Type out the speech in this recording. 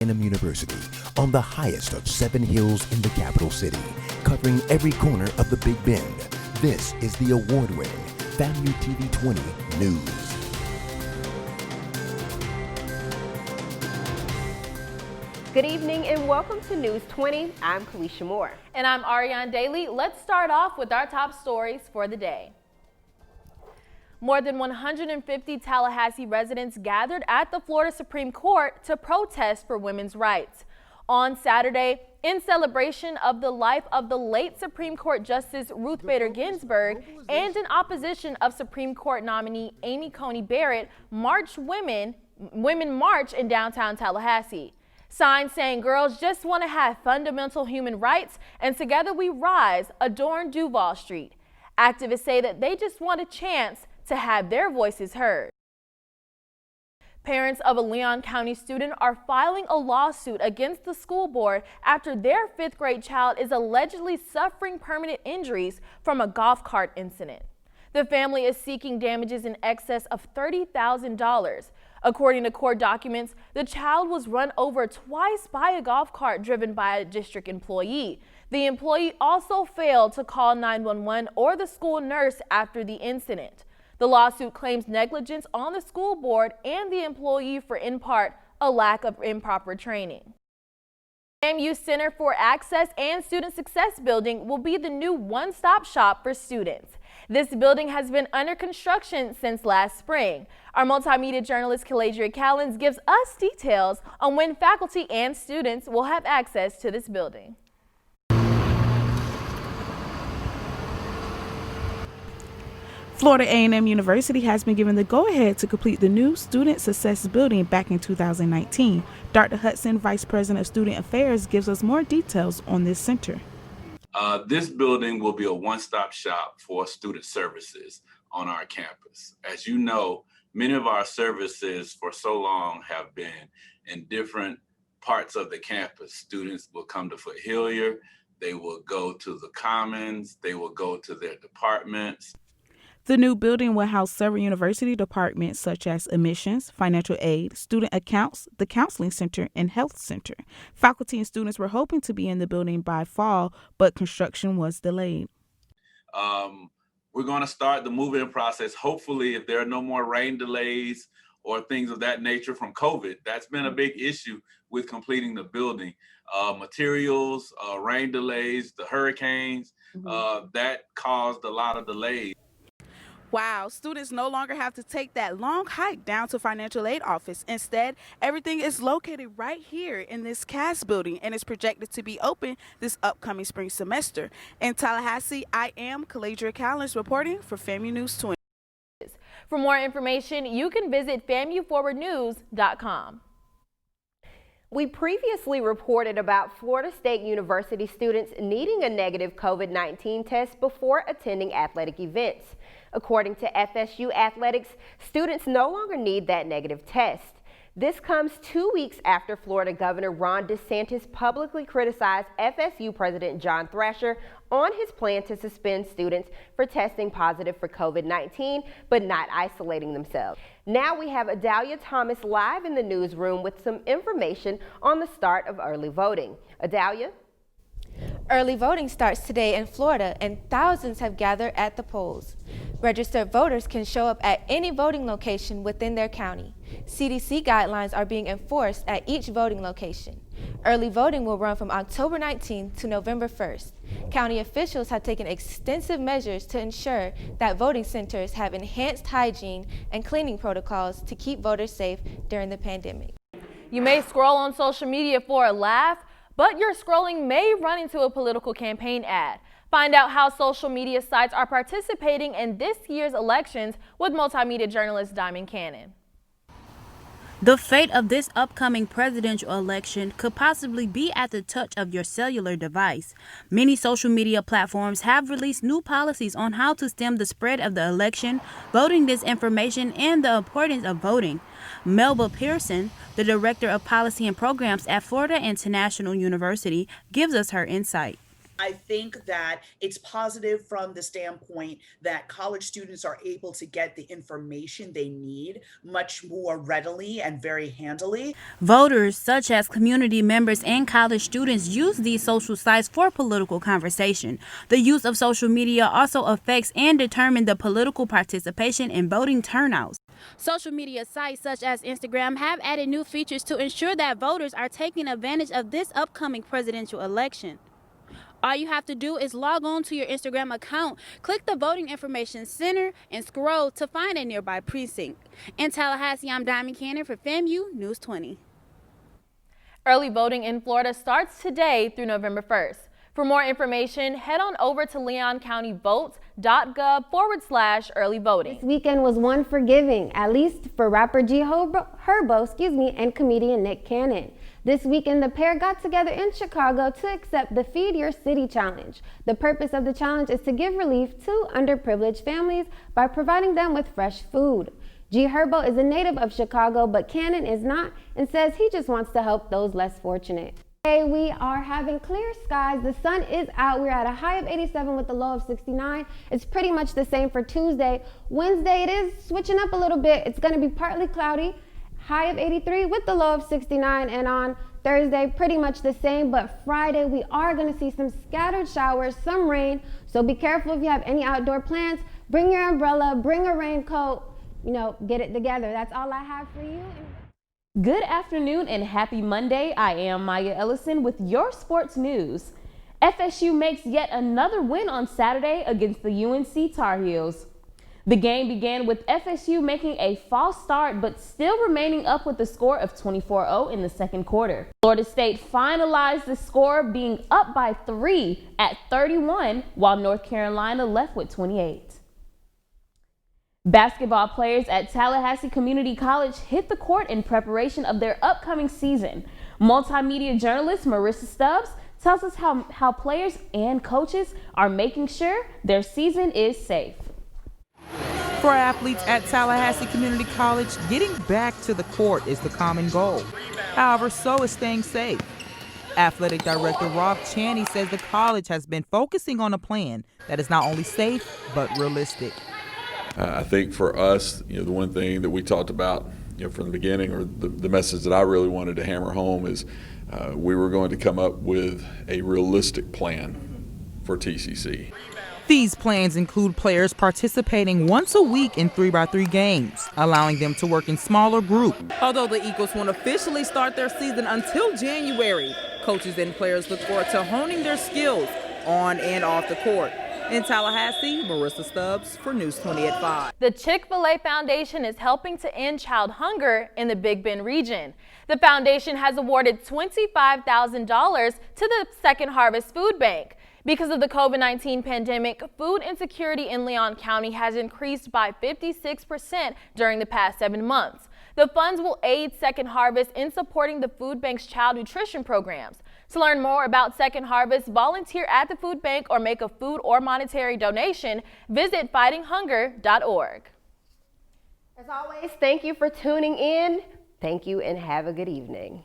A&M University on the highest of 7 hills in the capital city, covering every corner of the Big Bend. This is the award-winning FAMU TV 20 News. Good evening and welcome to News 20. I'm Kalisha Moore. And I'm Ariane Daly. Let's start off with our top stories for the day. More than 150 Tallahassee residents gathered at the Florida Supreme Court to protest for women's rights. On Saturday, in celebration of the life of the late Supreme Court Justice Ruth Bader Ginsburg and in opposition of Supreme Court nominee Amy Coney Barrett, women marched in downtown Tallahassee. Signs saying girls just want to have fundamental human rights and together we rise adorned Duval Street. Activists say that they just want a chance to have their voices heard. Parents of a Leon County student are filing a lawsuit against the school board after their 5th grade child is allegedly suffering permanent injuries from a golf cart incident. The family is seeking damages in excess of $30,000. According to court documents, the child was run over twice by a golf cart driven by a district employee. The employee also failed to call 911 or the school nurse after the incident. The lawsuit claims negligence on the school board and the employee for, in part, a lack of improper training. FAMU Center for Access and Student Success building will be the new one-stop shop for students. This building has been under construction since last spring. Our multimedia journalist Kaladria Callens gives us details on when faculty and students will have access to this building. Florida A&M University has been given the go-ahead to complete the new Student Success Building back in 2019. Dr. Hudson, Vice President of Student Affairs, gives us more details on this center. This building will be a one-stop shop for student services on our campus. As you know, many of our services for so long have been in different parts of the campus. Students will come to Foot Hillier, they will go to the Commons, they will go to their departments. The new building will house several university departments such as admissions, financial aid, student accounts, the counseling center, and health center. Faculty and students were hoping to be in the building by fall, but construction was delayed. We're going to start the move-in process. Hopefully, if there are no more rain delays or things of that nature from COVID, that's been a big issue with completing the building. Materials, rain delays, the hurricanes, that caused a lot of delays. Wow, students no longer have to take that long hike down to financial aid office. Instead, everything is located right here in this CAS building and is projected to be open this upcoming spring semester. In Tallahassee, I am Kaladria Callens reporting for FAMU News 20. For more information, you can visit FAMUforwardnews.com. We previously reported about Florida State University students needing a negative COVID-19 test before attending athletic events. According to FSU Athletics, students no longer need that negative test. This comes 2 weeks after Florida Governor Ron DeSantis publicly criticized FSU President John Thrasher on his plan to suspend students for testing positive for COVID-19 but not isolating themselves. Now we have Adalia Thomas live in the newsroom with some information on the start of early voting. Adalia? Early voting starts today in Florida and thousands have gathered at the polls. Registered voters can show up at any voting location within their county. CDC guidelines are being enforced at each voting location. Early voting will run from October 19th to November 1st. County officials have taken extensive measures to ensure that voting centers have enhanced hygiene and cleaning protocols to keep voters safe during the pandemic. You may scroll on social media for a laugh, but your scrolling may run into a political campaign ad. Find out how social media sites are participating in this year's elections with multimedia journalist Diamond Cannon. The fate of this upcoming presidential election could possibly be at the touch of your cellular device. Many social media platforms have released new policies on how to stem the spread of the election, voting disinformation, and the importance of voting. MELBA PEARSON, the Director of Policy and Programs at Florida International University, gives us her insight. I think that it's positive from the standpoint that college students are able to get the information they need much more readily and very handily. Voters, such as community members and college students, use these social sites for political conversation. The use of social media also affects and determines the political participation and voting turnouts. Social media sites such as Instagram have added new features to ensure that voters are taking advantage of this upcoming presidential election. All you have to do is log on to your Instagram account, click the voting information center, and scroll to find a nearby precinct. In Tallahassee, I'm Diamond Cannon for FAMU News 20. Early voting in Florida starts today through November 1st. For more information, head on over to leoncountyvotes.gov/early voting. This weekend was one for giving, at least for rapper G Herbo, and comedian Nick Cannon. This weekend, the pair got together in Chicago to accept the Feed Your City Challenge. The purpose of the challenge is to give relief to underprivileged families by providing them with fresh food. G Herbo is a native of Chicago, but Cannon is not, and says he just wants to help those less fortunate. Today we are having clear skies. The sun is out. We're at a high of 87 with a low of 69. It's pretty much the same for Tuesday. Wednesday, it is switching up a little bit. It's going to be partly cloudy. High of 83 with the low of 69, and on Thursday pretty much the same, but Friday we are going to see some scattered showers, some rain, so be careful if you have any outdoor plans. Bring your umbrella, bring a raincoat, get it together. That's all I have for you. Good afternoon and happy Monday. I am Maya Ellison with your sports news. FSU makes yet another win on Saturday against the UNC Tar Heels. The game began with FSU making a false start but still remaining up with a score of 24-0 in the second quarter. Florida State finalized the score being up by 3 at 31, while North Carolina left with 28. Basketball players at Tallahassee Community College hit the court in preparation of their upcoming season. Multimedia journalist MARISSA STUBBS tells us how players and coaches are making sure their season is safe. For athletes at Tallahassee Community College, getting back to the court is the common goal. However, so is staying safe. Athletic Director Rob Chaney says the college has been focusing on a plan that is not only safe, but realistic. I think for us, the one thing that we talked about from the beginning, or the message that I really wanted to hammer home, is we were going to come up with a realistic plan for TCC. These plans include players participating once a week in 3x3 games, allowing them to work in smaller groups. Although the Eagles won't officially start their season until January, coaches and players look forward to honing their skills on and off the court. In Tallahassee, MARISSA STUBBS for News 20 at 5. The Chick-fil-A Foundation is helping to end child hunger in the Big Bend region. The foundation has awarded $25,000 to the Second Harvest Food Bank. Because of the COVID-19 pandemic, food insecurity in Leon County has increased by 56% during the past 7 months. The funds will aid Second Harvest in supporting the food bank's child nutrition programs. To learn more about Second Harvest, volunteer at the food bank, or make a food or monetary donation, visit fightinghunger.org. As always, thank you for tuning in. Thank you and have a good evening.